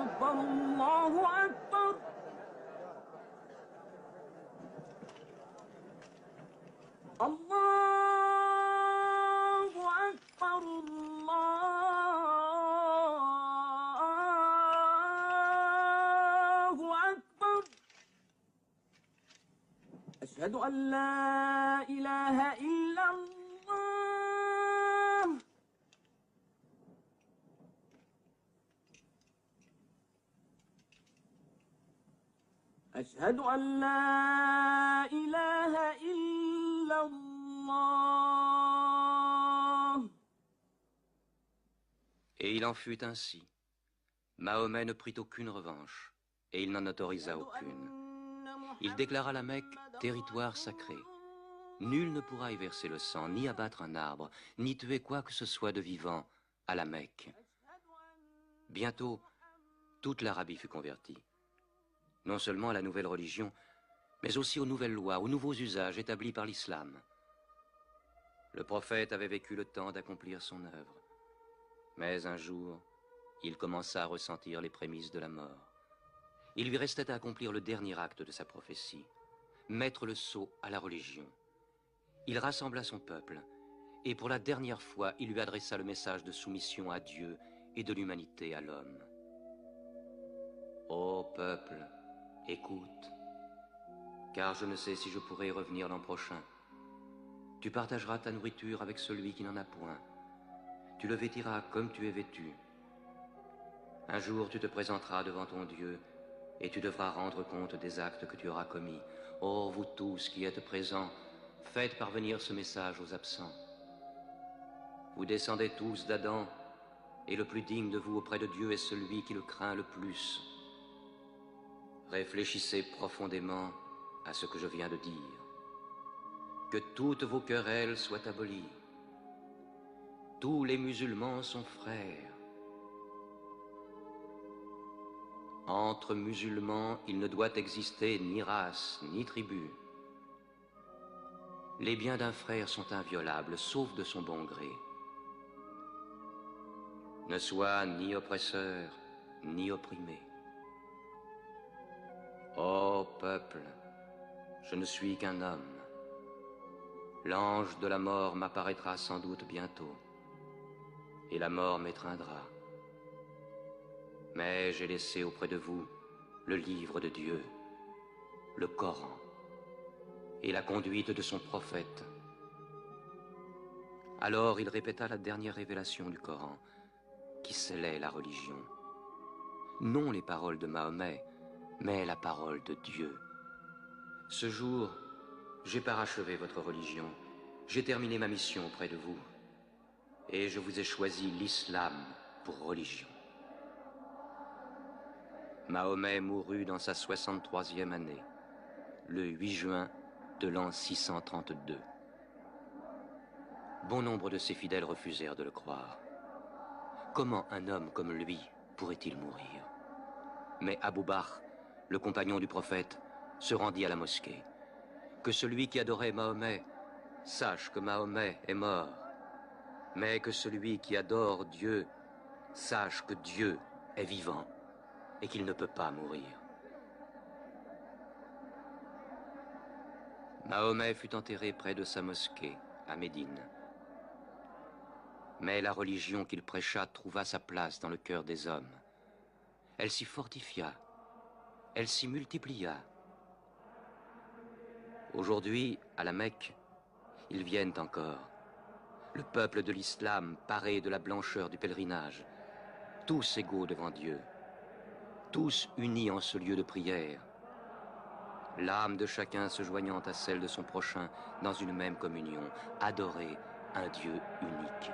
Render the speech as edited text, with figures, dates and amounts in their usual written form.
أكبر الله أكبر الله أكبر الله أكبر أشهد أن لا إله إلا الله أشهد أن لا إله إلا الله. Et il en fut ainsi. Mahomet ne prit aucune revanche, et il n'en autorisa aucune. Il déclara la Mecque territoire sacré. Nul ne pourra y verser le sang, ni abattre un arbre, ni tuer quoi que ce soit de vivant à la Mecque. Bientôt, toute l'Arabie fut convertie. Non seulement à la nouvelle religion, mais aussi aux nouvelles lois, aux nouveaux usages établis par l'islam. Le prophète avait vécu le temps d'accomplir son œuvre. Mais un jour, il commença à ressentir les prémices de la mort. Il lui restait à accomplir le dernier acte de sa prophétie, mettre le sceau à la religion. Il rassembla son peuple, et pour la dernière fois, il lui adressa le message de soumission à Dieu et de l'humanité à l'homme. Ô peuple, écoute, car je ne sais si je pourrai revenir l'an prochain. Tu partageras ta nourriture avec celui qui n'en a point. Tu le vêtiras comme tu es vêtu. Un jour, tu te présenteras devant ton Dieu et tu devras rendre compte des actes que tu auras commis. Ô vous tous qui êtes présents, faites parvenir ce message aux absents. Vous descendez tous d'Adam, et le plus digne de vous auprès de Dieu est celui qui le craint le plus. Réfléchissez profondément à ce que je viens de dire. Que toutes vos querelles soient abolies. Tous les musulmans sont frères. Entre musulmans, il ne doit exister ni race, ni tribu. Les biens d'un frère sont inviolables, sauf de son bon gré. Ne sois ni oppresseur, ni opprimé. Ô peuple, je ne suis qu'un homme. L'ange de la mort m'apparaîtra sans doute bientôt, et la mort m'étreindra. Mais j'ai laissé auprès de vous le livre de Dieu, le Coran, et la conduite de son prophète. Alors il répéta la dernière révélation du Coran, qui scellait la religion. Non les paroles de Mahomet, mais la parole de Dieu. Ce jour, j'ai parachevé votre religion, j'ai terminé ma mission auprès de vous, et je vous ai choisi l'islam pour religion. Mahomet mourut dans sa 63e année, le 8 juin de l'an 632. Bon nombre de ses fidèles refusèrent de le croire. Comment un homme comme lui pourrait-il mourir? Mais Abou Bakr, le compagnon du prophète, se rendit à la mosquée. Que celui qui adorait Mahomet sache que Mahomet est mort, mais que celui qui adore Dieu sache que Dieu est vivant et qu'il ne peut pas mourir. Mahomet fut enterré près de sa mosquée, à Médine. Mais la religion qu'il prêcha trouva sa place dans le cœur des hommes. Elle s'y fortifia, elle s'y multiplia. Aujourd'hui, à la Mecque, ils viennent encore. Le peuple de l'islam paré de la blancheur du pèlerinage, tous égaux devant Dieu, tous unis en ce lieu de prière, l'âme de chacun se joignant à celle de son prochain dans une même communion, adorer un Dieu unique.